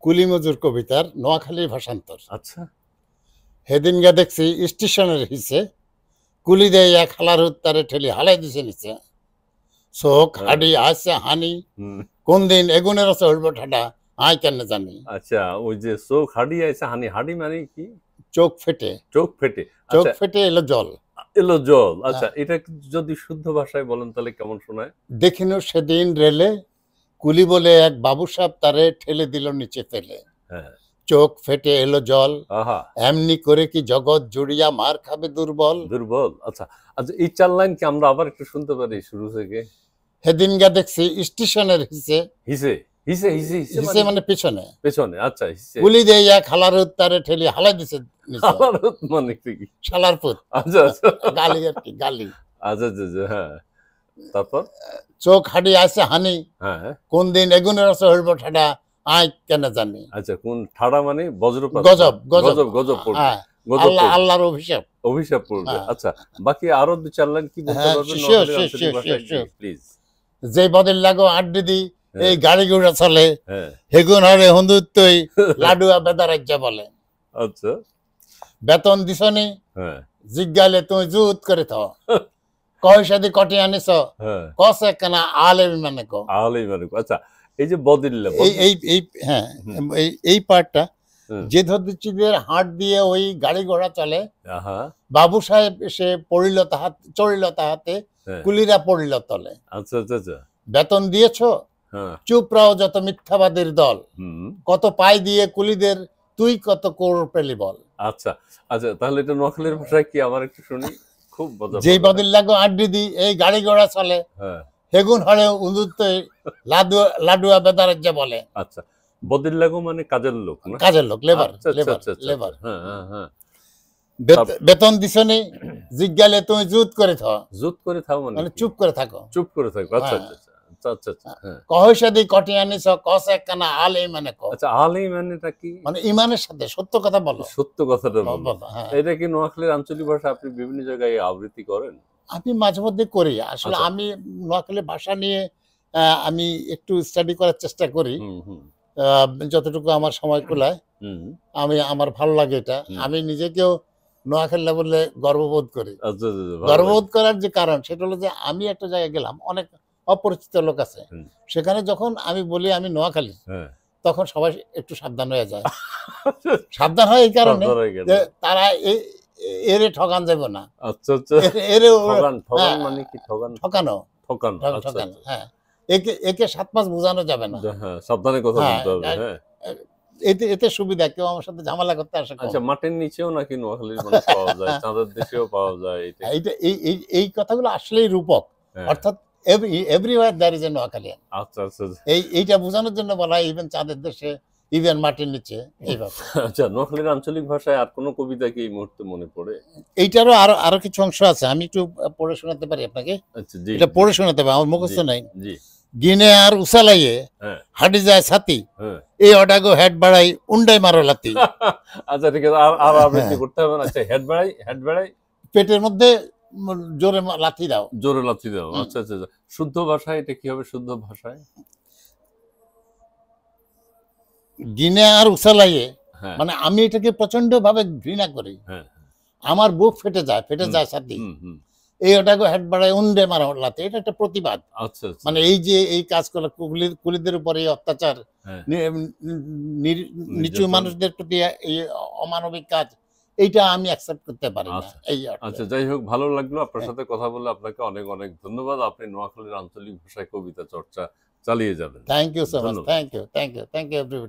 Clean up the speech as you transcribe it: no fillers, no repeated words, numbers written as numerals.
কুলি মজুর কবিতার নোয়াখালীর ভাষান্তর। আচ্ছা। হেদিনগা দেখছি স্টেশনের হিসে কুলি দেয় এক হালার উত্তারে ঠেলি হালাই দিছে নিচে। চোখ হাডি আসছে হানি হুম। কোন দিন এগুনের আছে হইব ঠাডা আই কেন জানি। আচ্ছা, ওই যে চোখ হাডি আইছে হানি, হাডি মানে কি? চোখ ফেটে চোখ ফেটে। চোখ আচ্ছা, ফেটে এলো জল। এলো জল। আচ্ছা, এটা যদি শুদ্ধ ভাষায় বলেন তাহলে কেমন শোনায়? দেখিনু সেদিন রেলে কুলি বলে এক বাবু সাহেব তারে ঠেলে দিল নিচে ফেলে। হ্যাঁ। চোখ ফেটে এলো জল আহা! এমনি করে কি জগৎ জুড়িয়া মার খাবে দুর্বল। দুর্বল। আচ্ছা, আচ্ছা, এই ৪ লাইন কি আমরা আবার একটু শুনতে পারি শুরু থেকে? হেদিনগা দেখছি স্টেশনের হিসে হিসে, হিসে, হিসে, হিসে হিসে মানে পিছনে পেছনে। আচ্ছা, হিসে। গুলি দিয়ে এক হালার উত্তারে ঠেলি হালাই দিছে নিচে। হালারত মানে কি? শালার পুত আচ্ছা, আচ্ছা। গালি আর কি গালি। আচ্ছা, আচ্ছা, আচ্ছা, হ্যাঁ। তারপর? চোখ হাডি আছে হানি হ্যাঁ। কোন দিন এগুনের আছে হইব ঠাডা আই কেন জানি। আচ্ছা, কোন ঠাডা মানে বজ্রপাত? গজব গজব গজব, গজব পড়বে। হ্যাঁ, গজব আল্লাহ পড়বে। আল্লাহর অভিশাপ। অভিশাপ পড়বে। হ্যাঁ। আচ্ছা, বাকি আরো ২-৪ লাইন কি বলতে হ্যাঁ, পারবেন sure, নোয়াখালীর sure, আঞ্চলিক sure, ভাষায়? sure, please. যে বদিল লাগো আড্ডি দি এই গাড়ি ঘোড়া চলে হ্যাঁ। হেগুন হরে হুন্দুত্তই লাডুয়া বেদারাজ্যা বলে। আচ্ছা। বেতন দিছনি হ্যাঁ। জিজ্ঞালে তুমি জুত করে থাও কয় সাদি কটি আনিস হ্যাঁ। কসে কেনা আলে মানে কো। আহলেই মানে আচ্ছা, এই যে বদিল্লা এই এই এই হ্যাঁ এই পার্টটা হুম। যে ধরদিচ্ছিদের হাট দিয়ে ওই গাড়ি ঘোড়া চলে আহা! বাবু সাহেব এসে পড়িল চড়িল তাহাতে হ্যাঁ। কুলিরা পড়িল তলে। আচ্ছা, আচ্ছা, আচ্ছা। বেতন দিয়েছ হ্যাঁ। চুপ রাও যত মিথ্যাবাদীর দল হুম। কত পাই দিয়ে কুলিদের তুই কত কোর পেলি বল। আচ্ছা, আচ্ছা, তাহলে এটা নোয়াখালীর ভাষায় কি আবার একটু শুনি? খুব মজা যেই পাবো। বদিল লাগো আড্ডি দি এই গাড়ি ঘোড়া চলে হ্যাঁ। হেগুন হরে উন্দুত্ত লাডুয়া বেদারাজ্যা বলে। আচ্ছা, বদিল্লাগো মানে কাজের লোক না? কাজের লোক লেবার আচ্ছা, আচ্ছা, লেবার আচ্ছা, আচ্ছা, লেবার। হ্যাঁ, হ্যাঁ, হ্যাঁ। বেতন দিছনি জিজ্ঞালে তুমি জুত করে থাও জুত করে থাও মানে মানে কি? চুপ করে থাকো। চুপ করে থাকো। আচ্ছা, হ্যাঁ। আচ্ছা, আচ্ছা। আচ্ছা, আচ্ছা, আচ্ছা, হ্যাঁ। কহসাদি কটি আনিস কস একখানা আল এই মানে কো। আচ্ছা, আহলেই মানেটা কি? মানে ইমানের সাথে সত্য কথা বলো। সত্য কথাটা বলো। বলো, হ্যাঁ। এটা কি নোয়াখালীর আঞ্চলিক ভাষা আপনি বিভিন্ন জায়গায় আবৃত্তি করেন? আমি মাঝে মধ্যে করি আসলে আচ্ছা। আমি নোয়াখালী ভাষা নিয়ে আমি একটু স্টাডি করার চেষ্টা করি হুম, হুম, যতটুকু আমার সময় কুলায়। হুম। আমার ভালো লাগে এটা। আমি নিজেকেও নোয়াখালী বললে গর্ববোধ করি। আচ্ছা, আচ্ছা, আচ্ছা, ভালো গর্ববোধ লাগে। করার যে কারণ সেটা হলো যে আমি একটা জায়গায় গেলাম অনেক অপরিচিত লোক আছে হুম। সেখানে যখন আমি বলি আমি নোয়াখালী হ্যাঁ। তখন সবাই একটু সাবধান হয়ে যায়। সাবধান হয় এই কারণে সাবধান হয়ে গেল। যে তারা এরে ঠকান যাবে না। আচ্ছা, আচ্ছা। এরে ঠগান, ঠগান হ্যাঁ, মানে কি? ঠগান? ঠকানো ঠকান। আচ্ছা, ঠকানো আচ্ছা। হ্যাঁ একে ৭ মাস বোঝানো যাবে না। হ্যাঁ, সাবধানে কথা হ্যাঁ, বলতে হবে। হ্যাঁ। এতে সুবিধা কেউ আমার সাথে ঝামেলা করতে আসে কম। আচ্ছা, মাটির নিচেও নাকি নোয়াখালীর মানুষ পাওয়া যায়, চাঁদের দেশেও পাওয়া যায় এটা? এইটা এই কথাগুলো আসলেই রূপক। হ্যাঁ। অর্থাৎ everywhere there is a Noakhali. আচ্ছা, আচ্ছা, আচ্ছা। এইটা বোঝানোর জন্য বলা হয় ইভেন চাঁদের দেশে ইভেন মাটির নিচে এইভাবে। আচ্ছা, নোয়াখালীর আঞ্চলিক ভাষায় আর কোনো কবিতা কি এই মুহূর্তে মনে পড়ে? এইটারও আরো কিছু অংশ আছে আমি একটু পড়ে শোনাতে পারি আপনাকে। আচ্ছা, জি, এটা জি, পড়ে শোনাতে পারি আমার মুখস্থ জি, নাই। জি, গিনে আর উসালাইয়ে হ্যাঁ, হাঁটি যায় ছাতি হ্যাঁ। এই অডাগো হেড বাড়াই উন্ডাই মারো লাতি। আচ্ছা, ঠিক আছে। আর আবৃত্তি করতে হবে না। আচ্ছা, হেড বেড়াই পেটের মধ্যে জোরে লাথি দাও। জোরে লাথি দাও। আচ্ছা, আচ্ছা, আচ্ছা। শুদ্ধ ভাষায় এটা কি হবে শুদ্ধ ভাষায়? গিনে আর উসালাইয়ে হ্যাঁ, মানে আমি এটাকে প্রচন্ড ভাবে ঘৃণা করি। হ্যাঁ। আমার বুক ফেটে যায় ছাতি হুম, হুম। এই ওটাকে হেড বাড়ায় উন্ডে মারা লাতি। এটা একটা প্রতিবাদ। আচ্ছা, আচ্ছা। মানে এই যে এই কাজ করে কুলিদের উপরে এই অত্যাচার হ্যাঁ। নিচু নির্যাতন। মানুষদের প্রতি এই অমানবিক কাজ এইটা আমি অ্যাকসেপ্ট করতে পারি না। আচ্ছা, এই অর্থে। আচ্ছা, যাই হোক, ভালো লাগলো আপনার সাথে কথা বলে। আপনাকে অনেক অনেক ধন্যবাদ। আপনি নোয়াখালীর আঞ্চলিক ভাষায় কবিতা চর্চা চালিয়ে যাবেন। Thank you so much. ধন্যবাদ। Thank you everybody.